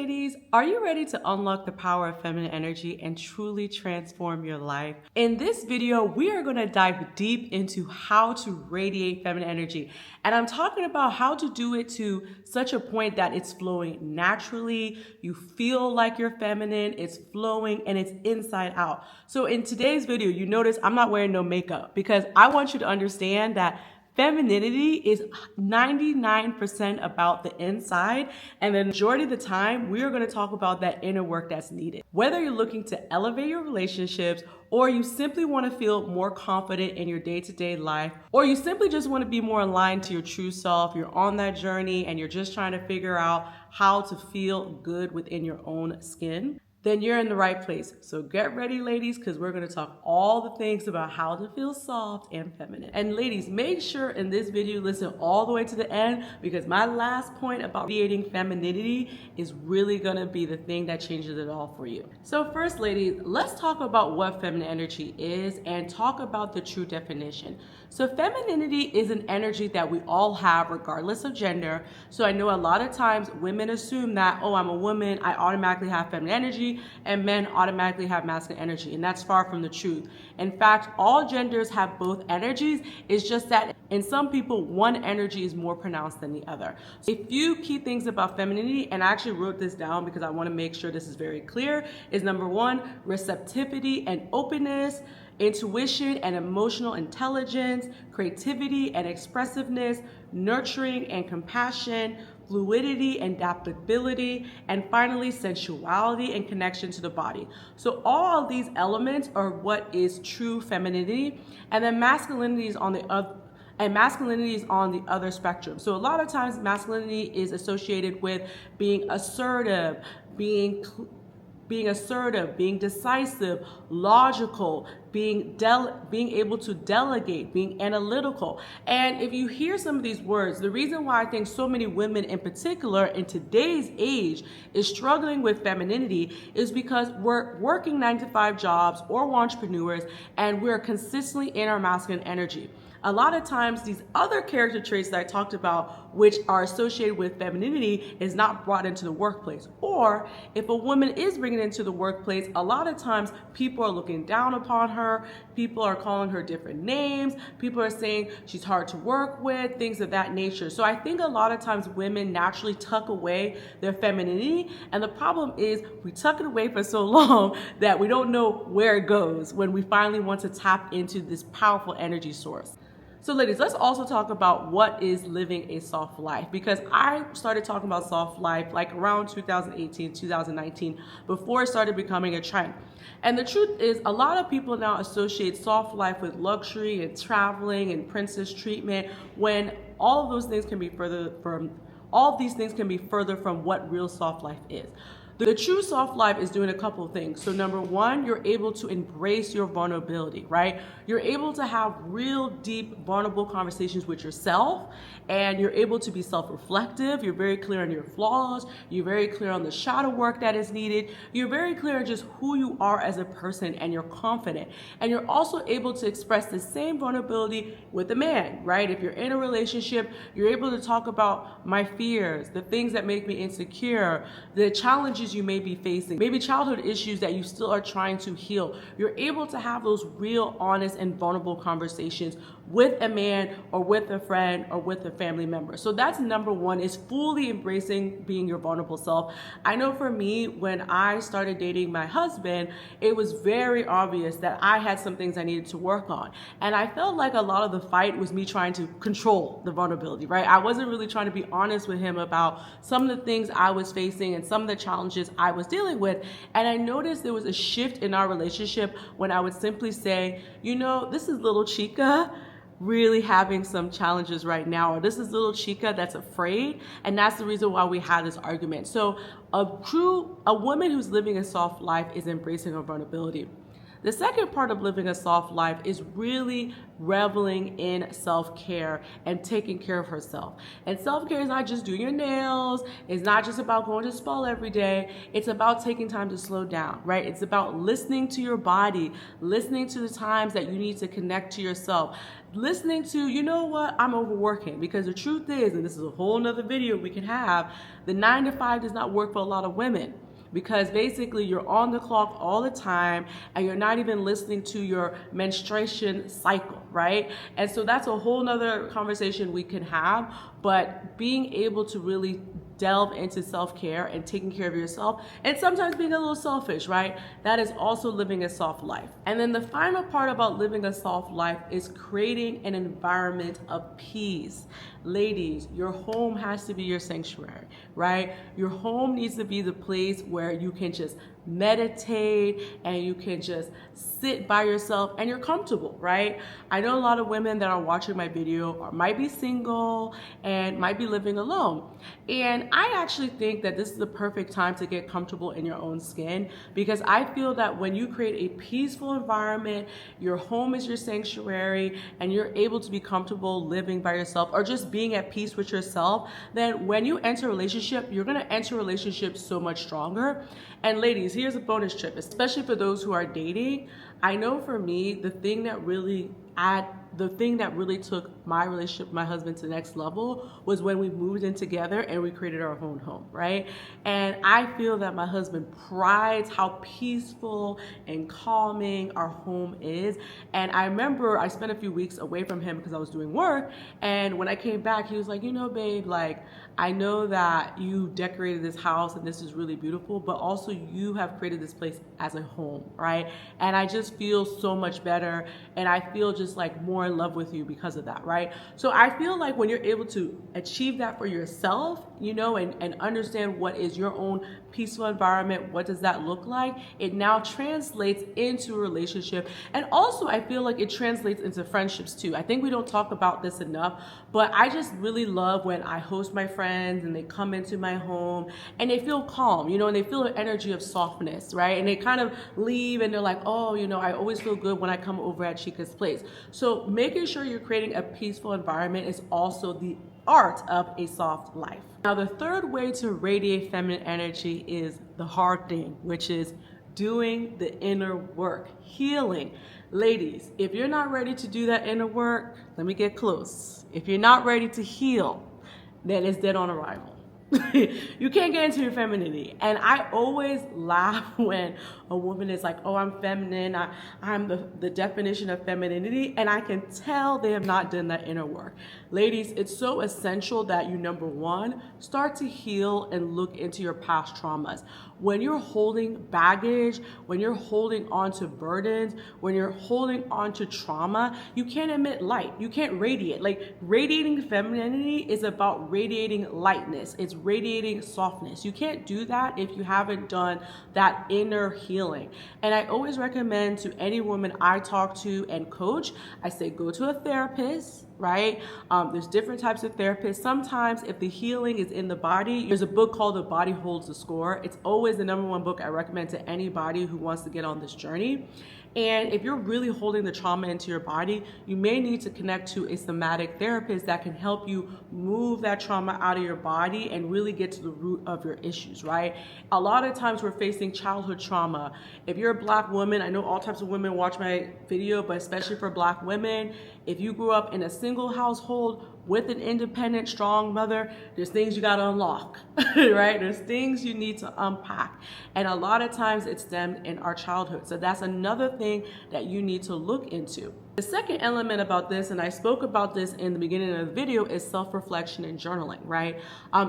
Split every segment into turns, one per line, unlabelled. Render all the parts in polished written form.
ladies, are you ready to unlock the power of feminine energy and truly transform your life? In this video, we are going to dive deep into how to radiate feminine energy. And I'm talking about how to do it to such a point that it's flowing naturally. You feel like you're feminine, it's flowing, and it's inside out. So in today's video, you notice I'm not wearing no makeup because I want you to understand that femininity is 99% about the inside, and the majority of the time, we are going to talk about that inner work that's needed. Whether you're looking to elevate your relationships, or you simply want to feel more confident in your day-to-day life, or you simply just want to be more aligned to your true self, you're on that journey and you're just trying to figure out how to feel good within your own skin, then you're in the right place. So get ready, ladies, because we're going to talk all the things about how to feel soft and feminine. And ladies, make sure in this video, listen all the way to the end, because my last point about radiating femininity is really going to be the thing that changes it all for you. So first, ladies, let's talk about what feminine energy is and talk about the true definition. So femininity is an energy that we all have regardless of gender. So I know a lot of times women assume that, oh, I'm a woman, I automatically have feminine energy, and men automatically have masculine energy, and that's far from the truth. In fact, all genders have both energies. It's just that in some people, one energy is more pronounced than the other. So a few key things about femininity, and I actually wrote this down because I want to make sure this is very clear, is number one, receptivity and openness, intuition and emotional intelligence, creativity and expressiveness, nurturing and compassion, fluidity and adaptability, and finally sensuality and connection to the body. So all of these elements are what is true femininity, and then masculinity is on the other spectrum. So a lot of times masculinity is associated with being assertive, being decisive, logical, being able to delegate, being analytical. And if you hear some of these words, the reason why I think so many women in particular in today's age is struggling with femininity is because we're working 9-to-5 jobs or we're entrepreneurs, and we're consistently in our masculine energy. A lot of times these other character traits that I talked about, which are associated with femininity, is not brought into the workplace. Or if a woman is bringing it into the workplace, a lot of times people are looking down upon her, people are calling her different names, people are saying she's hard to work with, things of that nature. So I think a lot of times women naturally tuck away their femininity, and the problem is we tuck it away for so long that we don't know where it goes when we finally want to tap into this powerful energy source. So ladies, let's also talk about what is living a soft life, because I started talking about soft life like around 2018, 2019, before it started becoming a trend. And the truth is, a lot of people now associate soft life with luxury and traveling and princess treatment, when all of these things can be further from what real soft life is. The true soft life is doing a couple of things. So number one, you're able to embrace your vulnerability, right? You're able to have real deep, vulnerable conversations with yourself, and you're able to be self-reflective. You're very clear on your flaws. You're very clear on the shadow work that is needed. You're very clear on just who you are as a person, and you're confident. And you're also able to express the same vulnerability with a man, right? If you're in a relationship, you're able to talk about my fears, the things that make me insecure, the challenges you may be facing, maybe childhood issues that you still are trying to heal. You're able to have those real, honest, and vulnerable conversations with a man or with a friend or with a family member. So that's number one, is fully embracing being your vulnerable self. I know for me, when I started dating my husband, it was very obvious that I had some things I needed to work on. And I felt like a lot of the fight was me trying to control the vulnerability, right? I wasn't really trying to be honest with him about some of the things I was facing and some of the challenges I was dealing with. And I noticed there was a shift in our relationship when I would simply say, you know, this is little Chica really having some challenges right now, or this is little Chica that's afraid, and that's the reason why we had this argument. So a woman who's living a soft life is embracing her vulnerability. The second part of living a soft life is really reveling in self-care and taking care of herself. And self-care is not just doing your nails, it's not just about going to spa every day, it's about taking time to slow down, right? It's about listening to your body, listening to the times that you need to connect to yourself, listening to, you know what, I'm overworking. Because the truth is, and this is a whole nother video we can have, the 9 to 5 does not work for a lot of women. Because basically you're on the clock all the time and you're not even listening to your menstruation cycle, right? And so that's a whole nother conversation we can have, but being able to really delve into self-care and taking care of yourself, and sometimes being a little selfish, right? That is also living a soft life. And then the final part about living a soft life is creating an environment of peace. Ladies, your home has to be your sanctuary, right? Your home needs to be the place where you can just meditate and you can just sit by yourself and you're comfortable, right? I know a lot of women that are watching my video might be single and might be living alone. And I actually think that this is the perfect time to get comfortable in your own skin, because I feel that when you create a peaceful environment, your home is your sanctuary, and you're able to be comfortable living by yourself or just being at peace with yourself, then when you enter a relationship, you're gonna enter a relationship so much stronger. And ladies, here's a bonus tip, especially for those who are dating. I know for me, the thing that really took my relationship with my husband to the next level was when we moved in together and we created our own home, right? And I feel that my husband prides how peaceful and calming our home is. And I remember I spent a few weeks away from him because I was doing work. And when I came back, he was like, you know, babe, like, I know that you decorated this house and this is really beautiful, but also you have created this place as a home, right? And I just feel so much better, and I feel just like more in love with you because of that, right? So I feel like when you're able to achieve that for yourself, you know, and understand what is your own peaceful environment, what does that look like, it now translates into a relationship. And also I feel like it translates into friendships too. I think we don't talk about this enough, but I just really love when I host my friends and they come into my home and they feel calm, you know, and they feel an energy of softness, right? And they kind of leave and they're like, oh, you know, I always feel good when I come over at Chica's place. So making sure you're creating a peaceful environment is also the art of a soft life. Now, the third way to radiate feminine energy is the hard thing, which is doing the inner work, healing. Ladies, if you're not ready to do that inner work, let me get close. If you're not ready to heal, then it's dead on arrival. You can't get into your femininity. And I always laugh when a woman is like, oh, I'm feminine, I'm the definition of femininity, and I can tell they have not done that inner work. Ladies, it's so essential that you, number one, start to heal and look into your past traumas. When you're holding baggage, when you're holding on to burdens, when you're holding on to trauma, you can't emit light. You can't radiate. Like, radiating femininity is about radiating lightness. It's radiating softness. You can't do that if you haven't done that inner healing. And I always recommend to any woman I talk to and coach, I say, go to a therapist, right? There's different types of therapists. Sometimes if the healing is in the body, there's a book called The Body Holds the Score. It's always the #1 book I recommend to anybody who wants to get on this journey. And if you're really holding the trauma into your body, you may need to connect to a somatic therapist that can help you move that trauma out of your body and really get to the root of your issues, right? A lot of times we're facing childhood trauma. If you're a Black woman, I know all types of women watch my video, but especially for Black women, if you grew up in a single household with an independent, strong mother, there's things you gotta unlock, right? There's things you need to unpack. And a lot of times it's stemmed in our childhood. So that's another thing that you need to look into. The second element about this, and I spoke about this in the beginning of the video, is self-reflection and journaling, right?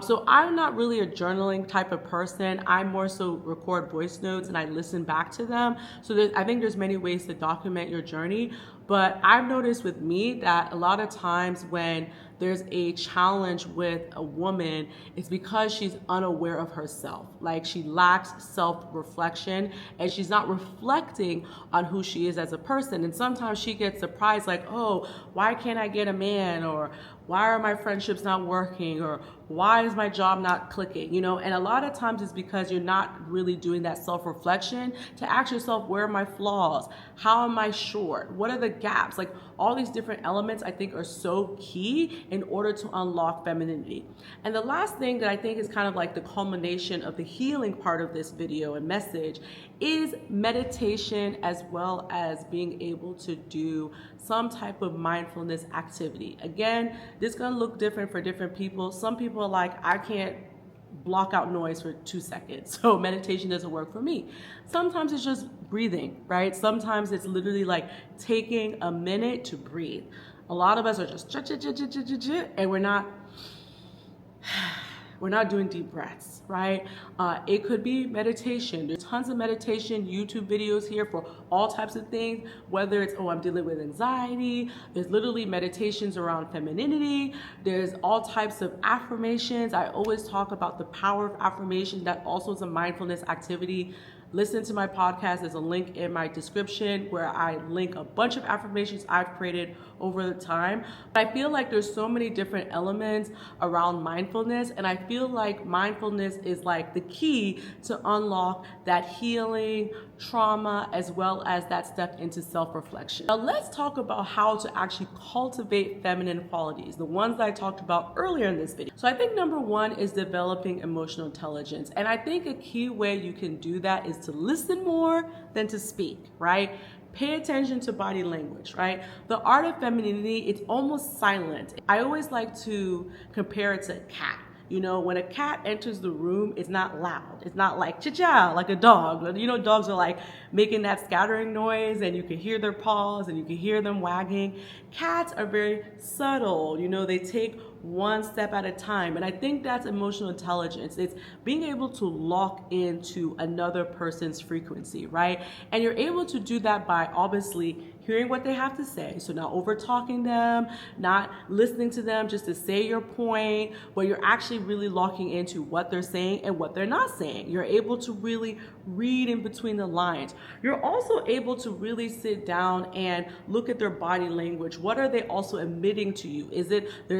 So I'm not really a journaling type of person. I more so record voice notes and I listen back to them. So I think there's many ways to document your journey. But I've noticed with me that a lot of times when there's a challenge with a woman, it's because she's unaware of herself. Like, she lacks self-reflection and she's not reflecting on who she is as a person. And sometimes she gets surprised, like, oh, why can't I get a man? Or why are my friendships not working, or why is my job not clicking, you know? And a lot of times it's because you're not really doing that self-reflection to ask yourself, where are my flaws? How am I short? What are the gaps? Like all these different elements I think are so key in order to unlock femininity. And the last thing that I think is kind of like the culmination of the healing part of this video and message is meditation, as well as being able to do some type of mindfulness activity. Again, this is gonna look different for different people. Some people are like, I can't block out noise for 2 seconds, so meditation doesn't work for me. Sometimes it's just breathing, right? Sometimes it's literally like taking a minute to breathe. A lot of us are just and we're not doing deep breaths, right? It could be meditation. There's tons of meditation YouTube videos here for all types of things, whether it's, oh, I'm dealing with anxiety. There's literally meditations around femininity. There's all types of affirmations. I always talk about the power of affirmation. That also is a mindfulness activity. Listen to my podcast. There's a link in my description where I link a bunch of affirmations I've created over the time. But I feel like there's so many different elements around mindfulness, and I feel like mindfulness is like the key to unlock that healing, trauma, as well as that step into self-reflection. Now let's talk about how to actually cultivate feminine qualities, the ones that I talked about earlier in this video. So I think number one is developing emotional intelligence. And I think a key way you can do that is to listen more than to speak, right? Pay attention to body language, right? The art of femininity, it's almost silent. I always like to compare it to a cat. You know, when a cat enters the room, it's not loud. It's not like cha-cha, like a dog. You know, dogs are like making that scattering noise, and you can hear their paws and you can hear them wagging. Cats are very subtle. You know, they take one step at a time. And I think that's emotional intelligence. It's being able to lock into another person's frequency, right? And you're able to do that by obviously hearing what they have to say. So not over talking them, not listening to them just to say your point, but you're actually really locking into what they're saying and what they're not saying. You're able to really read in between the lines. You're also able to really sit down and look at their body language. What are they also emitting to you? Is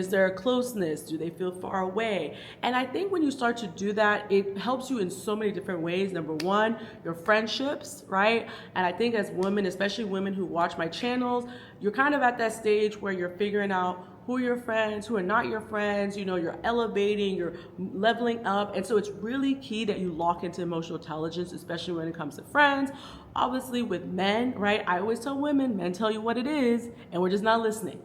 there a closeness? Do they feel far away? And I think when you start to do that, it helps you in so many different ways. Number one, your friendships, right? And I think as women, especially women who watch my channels, you're kind of at that stage where you're figuring out who are your friends, who are not your friends, you know, you're elevating, you're leveling up. And so it's really key that you lock into emotional intelligence, especially when it comes to friends. Obviously with men, right? I always tell women, men tell you what it is, and we're just not listening,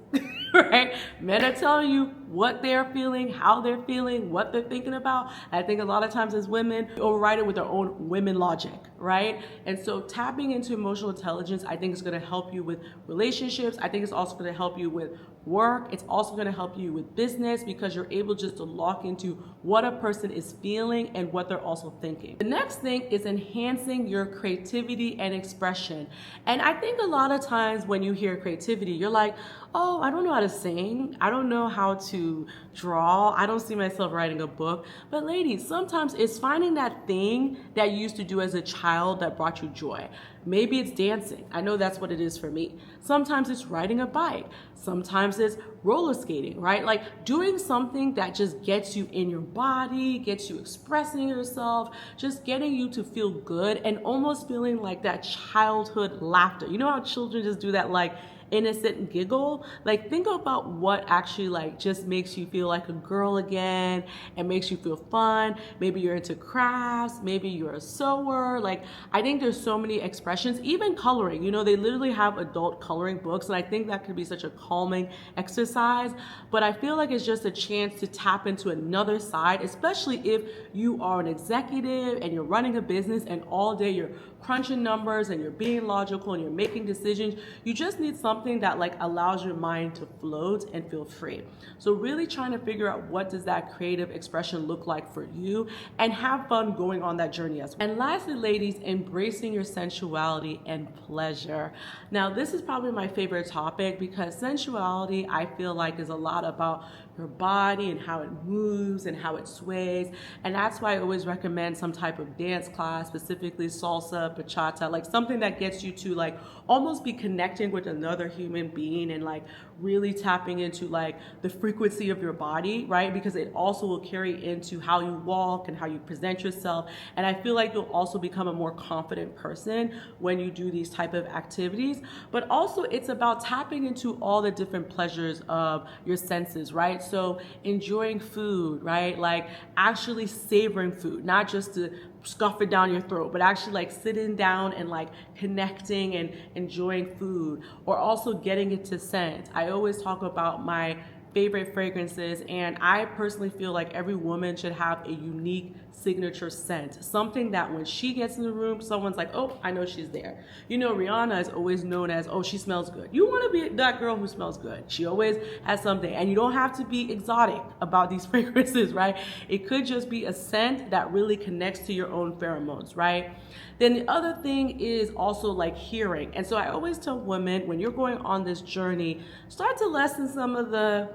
right? Men are telling you what they're feeling, how they're feeling, what they're thinking about. I think a lot of times as women, we override it with our own women logic, right? And so tapping into emotional intelligence, I think is gonna help you with relationships. I think it's also gonna help you with work. It's also gonna help you with business, because you're able just to lock into what a person is feeling and what they're also thinking. The next thing is enhancing your creativity and expression. And I think a lot of times when you hear creativity, you're like, oh, I don't know how to sing. I don't know how to draw. I don't see myself writing a book. But ladies, sometimes it's finding that thing that you used to do as a child that brought you joy. Maybe it's dancing. I know that's what it is for me. Sometimes it's riding a bike. Sometimes it's roller skating, right? Like doing something that just gets you in your body, gets you expressing yourself, just getting you to feel good and almost feeling like that childhood laughter. You know how children just do that like innocent giggle? Like think about what actually like just makes you feel like a girl again and makes you feel fun. Maybe you're into crafts, maybe you're a sewer. Like I think there's so many expressions, even coloring. You know, they literally have adult coloring books, and I think that could be such a calming exercise. But I feel like it's just a chance to tap into another side, especially if you are an executive and you're running a business and all day you're crunching numbers and you're being logical and you're making decisions. You just need something that like allows your mind to float and feel free. So really trying to figure out what does that creative expression look like for you, and have fun going on that journey as well. And lastly, ladies, embracing your sensuality and pleasure. Now, this is probably my favorite topic, because sensuality, I feel like, is a lot about your body and how it moves and how it sways. And that's why I always recommend some type of dance class, specifically salsa, bachata, like something that gets you to like almost be connecting with another human being and like really tapping into like the frequency of your body, right? Because it also will carry into how you walk and how you present yourself. And I feel like you'll also become a more confident person when you do these type of activities. But also it's about tapping into all the different pleasures of your senses, right? So enjoying food, right? Like actually savoring food, not just to scuff it down your throat, but actually like sitting down and like connecting and enjoying food, or also getting it to scent. I always talk about my favorite fragrances, and I personally feel like every woman should have a unique signature scent, something that when she gets in the room, someone's like, oh, I know she's there. You know, Rihanna is always known as, oh, she smells good. You want to be that girl who smells good. She always has something, and you don't have to be exotic about these fragrances, right? It could just be a scent that really connects to your own pheromones, right? Then the other thing is also like hearing. And so I always tell women, when you're going on this journey, start to lessen some of the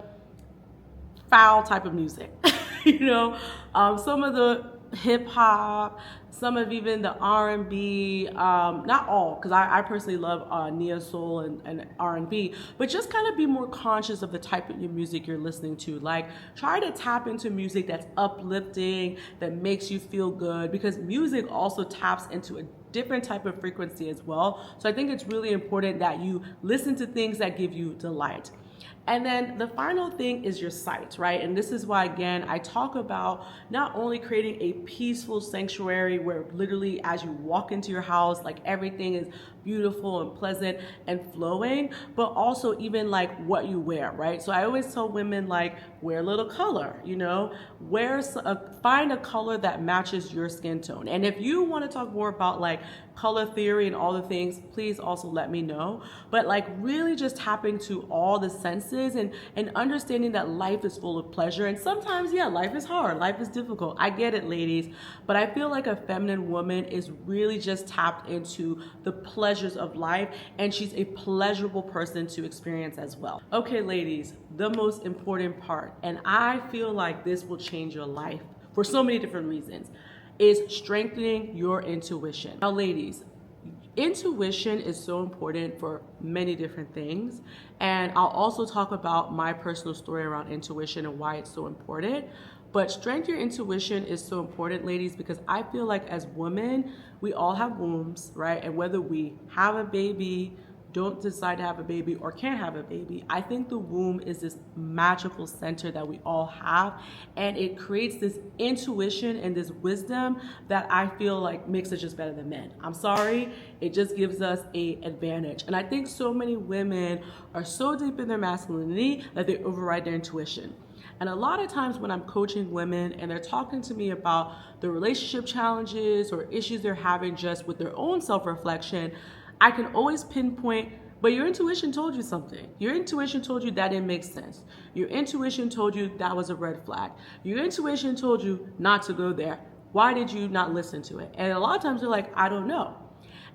foul type of music, some of the hip hop, some of even the R&B, not all, because I personally love neo soul and R&B, but just kind of be more conscious of the type of music you're listening to. Like try to tap into music that's uplifting, that makes you feel good, because music also taps into a different type of frequency as well. So I think it's really important that you listen to things that give you delight. And then the final thing is your sight, right? And this is why, again, I talk about not only creating a peaceful sanctuary where literally as you walk into your house, like everything is beautiful and pleasant and flowing, but also even like what you wear, right? So I always tell women, like, wear a little color, find a color that matches your skin tone. And if you want to talk more about like color theory and all the things, please also let me know. But like really just tapping to all the senses and understanding that life is full of pleasure. And sometimes, yeah, life is hard, life is difficult. I get it, ladies. But I feel like a feminine woman is really just tapped into the pleasures of life, and she's a pleasurable person to experience as well. Okay, ladies, the most important part, and I feel like this will change your life for so many different reasons, is strengthening your intuition. Now, ladies, intuition is so important for many different things, and I'll also talk about my personal story around intuition and why it's so important. But strengthen your intuition is so important, ladies, because I feel like as women, we all have wombs, right? And whether we have a baby, don't decide to have a baby, or can't have a baby, I think the womb is this magical center that we all have, and it creates this intuition and this wisdom that I feel like makes us just better than men. I'm sorry, it just gives us an advantage. And I think so many women are so deep in their masculinity that they override their intuition. And a lot of times when I'm coaching women and they're talking to me about the relationship challenges or issues they're having just with their own self-reflection, I can always pinpoint, but your intuition told you something. Your intuition told you that didn't make sense. Your intuition told you that was a red flag. Your intuition told you not to go there. Why did you not listen to it? And a lot of times they're like, I don't know.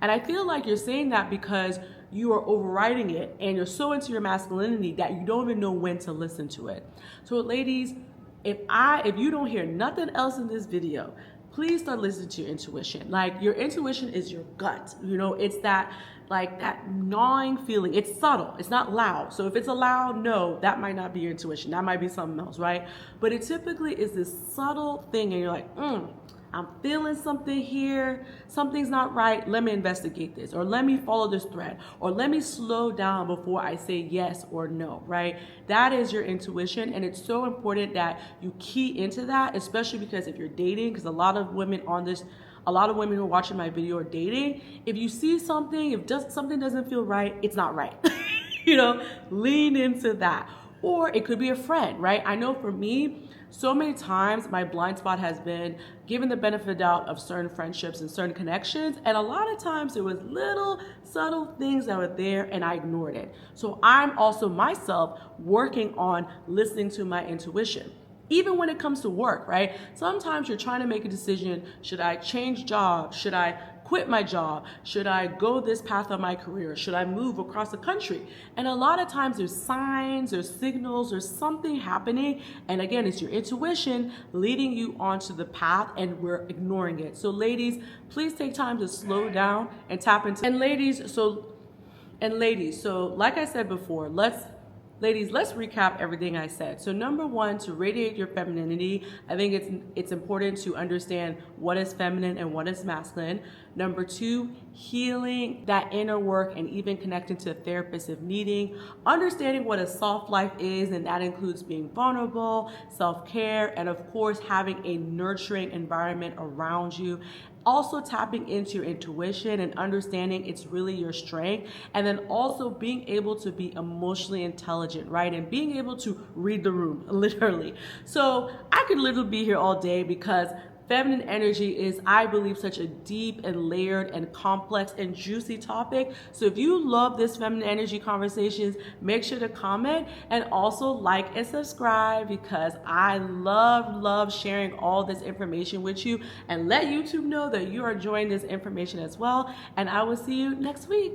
And I feel like you're saying that because you are overriding it and you're so into your masculinity that you don't even know when to listen to it. So ladies, if you don't hear nothing else in this video, please start listening to your intuition. Like, your intuition is your gut. It's that gnawing feeling. It's subtle. It's not loud. So if it's a loud no, that might not be your intuition. That might be something else, right? But it typically is this subtle thing, and you're like, I'm feeling something here. Something's not right. Let me investigate this, or let me follow this thread, or let me slow down before I say yes or no, right? That is your intuition, and it's so important that you key into that, especially because if you're dating, because a lot of women who are watching my video are dating. If you see something, something doesn't feel right, it's not right. Lean into that. Or it could be a friend, right? I know for me, so many times my blind spot has been given the benefit of the doubt of certain friendships and certain connections. And a lot of times there was little subtle things that were there and I ignored it. So I'm also myself working on listening to my intuition. Even when it comes to work, right? Sometimes you're trying to make a decision. Should I change jobs? Should I quit my job? Should I go this path on my career? Should I move across the country? And a lot of times there's signs, there's signals, there's something happening. And again, it's your intuition leading you onto the path, and we're ignoring it. So ladies, please take time to slow down and tap into. And ladies, so like I said before, let's recap everything I said. So number one, to radiate your femininity, I think it's important to understand what is feminine and what is masculine. Number two, healing that inner work and even connecting to a therapist if needing. Understanding what a soft life is, and that includes being vulnerable, self-care, and of course having a nurturing environment around you. Also tapping into your intuition and understanding it's really your strength, and then also being able to be emotionally intelligent, right? And being able to read the room, literally. So I could literally be here all day because feminine energy is, I believe, such a deep and layered and complex and juicy topic. So if you love this feminine energy conversations, make sure to comment and also like and subscribe, because I love sharing all this information with you, and let YouTube know that you are enjoying this information as well. And I will see you next week.